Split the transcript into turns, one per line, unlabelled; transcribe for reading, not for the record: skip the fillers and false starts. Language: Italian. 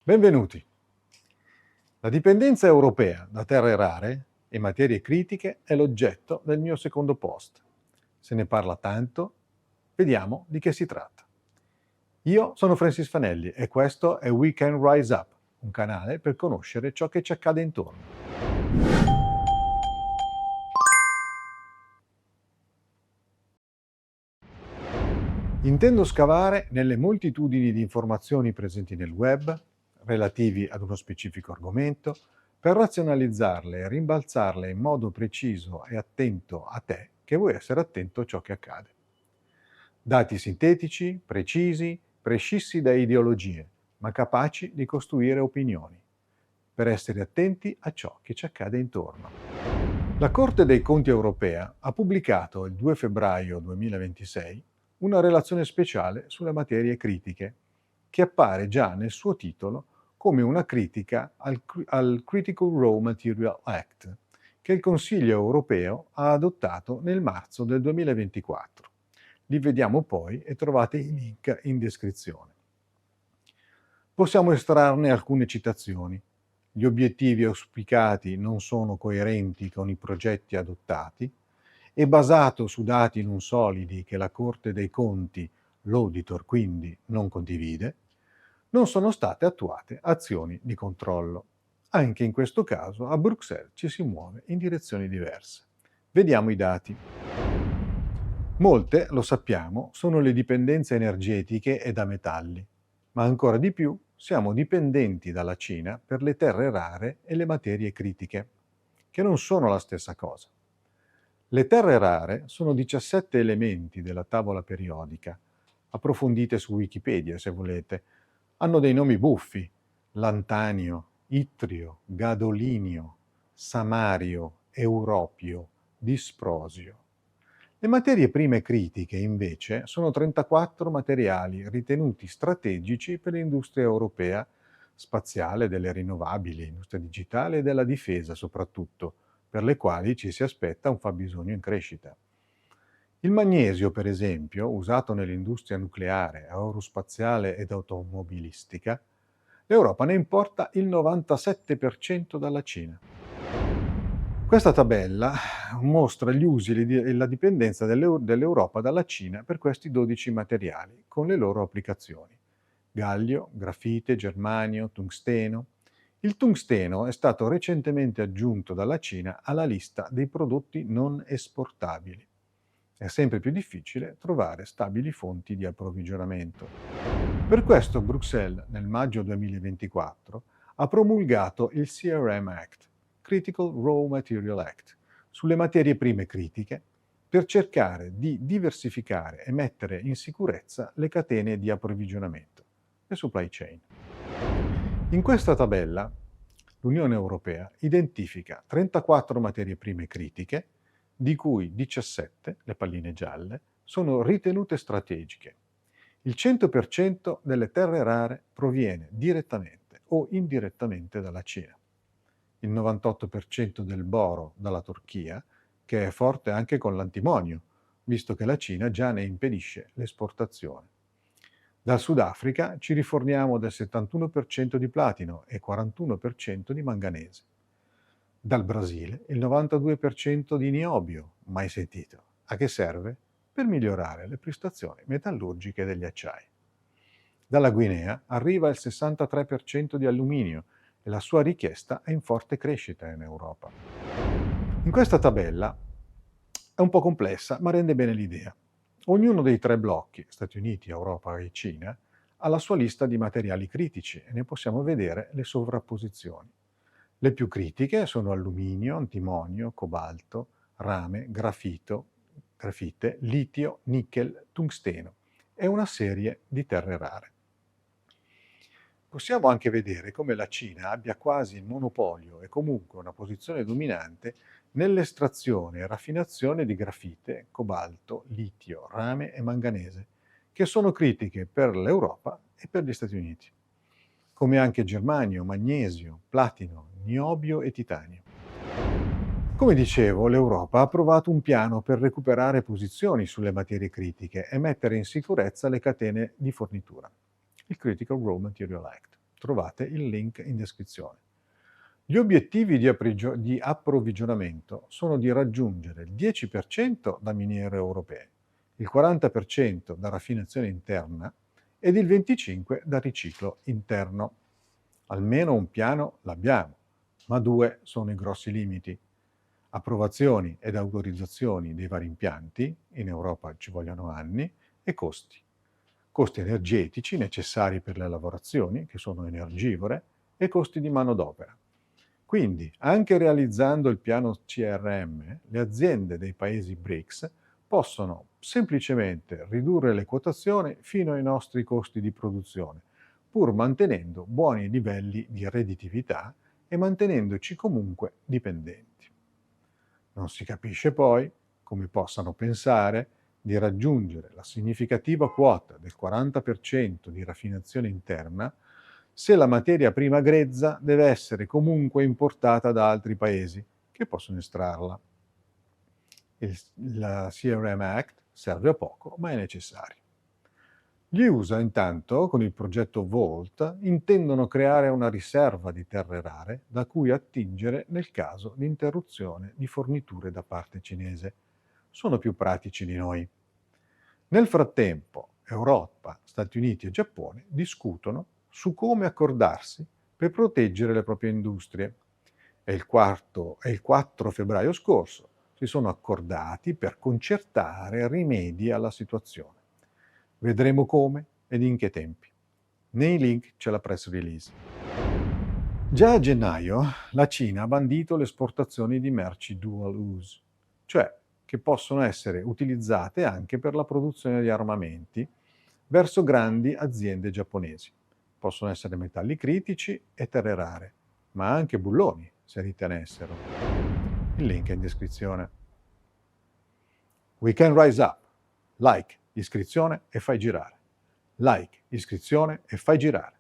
Benvenuti. La dipendenza europea da terre rare e materie critiche è l'oggetto del mio secondo post. Se ne parla tanto, vediamo di che si tratta. Io sono Francis Fanelli e questo è We Can Rise Up, un canale per conoscere ciò che ci accade intorno. Intendo scavare nelle moltitudini di informazioni presenti nel web, relativi ad uno specifico argomento, per razionalizzarle e rimbalzarle in modo preciso e attento a te, che vuoi essere attento a ciò che accade. Dati sintetici, precisi, prescissi da ideologie, ma capaci di costruire opinioni, per essere attenti a ciò che ci accade intorno. La Corte dei Conti europea ha pubblicato il 2 febbraio 2026 una relazione speciale sulle materie critiche, che appare già nel suo titolo come una critica al Critical Raw Material Act, che il Consiglio europeo ha adottato nel marzo del 2024. Li vediamo poi e trovate i link in descrizione. Possiamo estrarne alcune citazioni. Gli obiettivi auspicati non sono coerenti con i progetti adottati, è basato su dati non solidi che la Corte dei Conti, l'auditor quindi, non condivide, non sono state attuate azioni di controllo. Anche in questo caso a Bruxelles ci si muove in direzioni diverse. Vediamo i dati. Molte, lo sappiamo, sono le dipendenze energetiche e da metalli, ma ancora di più siamo dipendenti dalla Cina per le terre rare e le materie critiche, che non sono la stessa cosa. Le terre rare sono 17 elementi della tavola periodica. Approfondite su Wikipedia se volete. Hanno dei nomi buffi: lantanio, ittrio, gadolinio, samario, europio, disprosio. Le materie prime critiche, invece, sono 34 materiali ritenuti strategici per l'industria europea, spaziale, delle rinnovabili, industria digitale e della difesa soprattutto, per le quali ci si aspetta un fabbisogno in crescita. Il magnesio, per esempio, usato nell'industria nucleare, aerospaziale ed automobilistica, l'Europa ne importa il 97% dalla Cina. Questa tabella mostra gli usi e la dipendenza dell'Europa dalla Cina per questi 12 materiali, con le loro applicazioni: gallio, grafite, germanio, tungsteno. Il tungsteno è stato recentemente aggiunto dalla Cina alla lista dei prodotti non esportabili. È sempre più difficile trovare stabili fonti di approvvigionamento. Per questo Bruxelles, nel maggio 2024, ha promulgato il CRM Act, Critical Raw Material Act, sulle materie prime critiche, per cercare di diversificare e mettere in sicurezza le catene di approvvigionamento, le supply chain. In questa tabella l'Unione Europea identifica 34 materie prime critiche, di cui 17, le palline gialle, sono ritenute strategiche. Il 100% delle terre rare proviene direttamente o indirettamente dalla Cina. Il 98% del boro dalla Turchia, che è forte anche con l'antimonio, visto che la Cina già ne impedisce l'esportazione. Dal Sudafrica ci riforniamo del 71% di platino e 41% di manganese. Dal Brasile il 92% di niobio, mai sentito. A che serve? Per migliorare le prestazioni metallurgiche degli acciai. Dalla Guinea arriva il 63% di alluminio e la sua richiesta è in forte crescita in Europa. In questa tabella è un po' complessa, ma rende bene l'idea. Ognuno dei tre blocchi, Stati Uniti, Europa e Cina, ha la sua lista di materiali critici e ne possiamo vedere le sovrapposizioni. Le più critiche sono alluminio, antimonio, cobalto, rame, grafite, litio, nickel, tungsteno e una serie di terre rare. Possiamo anche vedere come la Cina abbia quasi il monopolio e comunque una posizione dominante nell'estrazione e raffinazione di grafite, cobalto, litio, rame e manganese, che sono critiche per l'Europa e per gli Stati Uniti, come anche germanio, magnesio, platino, niobio e titanio. Come dicevo, l'Europa ha approvato un piano per recuperare posizioni sulle materie critiche e mettere in sicurezza le catene di fornitura, il Critical Raw Material Act. Trovate il link in descrizione. Gli obiettivi di approvvigionamento sono di raggiungere il 10% da miniere europee, il 40% da raffinazione interna ed il 25% da riciclo interno. Almeno un piano l'abbiamo, ma due sono i grossi limiti. Approvazioni ed autorizzazioni dei vari impianti, in Europa ci vogliono anni, e costi. Costi energetici necessari per le lavorazioni, che sono energivore, e costi di manodopera. Quindi, anche realizzando il piano CRM, le aziende dei paesi BRICS possono semplicemente ridurre le quotazioni fino ai nostri costi di produzione, pur mantenendo buoni livelli di redditività e mantenendoci comunque dipendenti. Non si capisce poi come possano pensare di raggiungere la significativa quota del 40% di raffinazione interna se la materia prima grezza deve essere comunque importata da altri paesi che possono estrarla. La CRM Act serve a poco, ma è necessario. Gli USA intanto, con il progetto VOLT, intendono creare una riserva di terre rare da cui attingere nel caso di interruzione di forniture da parte cinese. Sono più pratici di noi. Nel frattempo, Europa, Stati Uniti e Giappone discutono su come accordarsi per proteggere le proprie industrie. E il 4 febbraio scorso si sono accordati per concertare rimedi alla situazione. Vedremo come ed in che tempi. Nei link c'è la press release. Già a gennaio la Cina ha bandito le esportazioni di merci dual use, cioè che possono essere utilizzate anche per la produzione di armamenti verso grandi aziende giapponesi. Possono essere metalli critici e terre rare, ma anche bulloni, se ritenessero. Il link è in descrizione. We can rise up. Like, iscrizione e fai girare. Like, iscrizione e fai girare.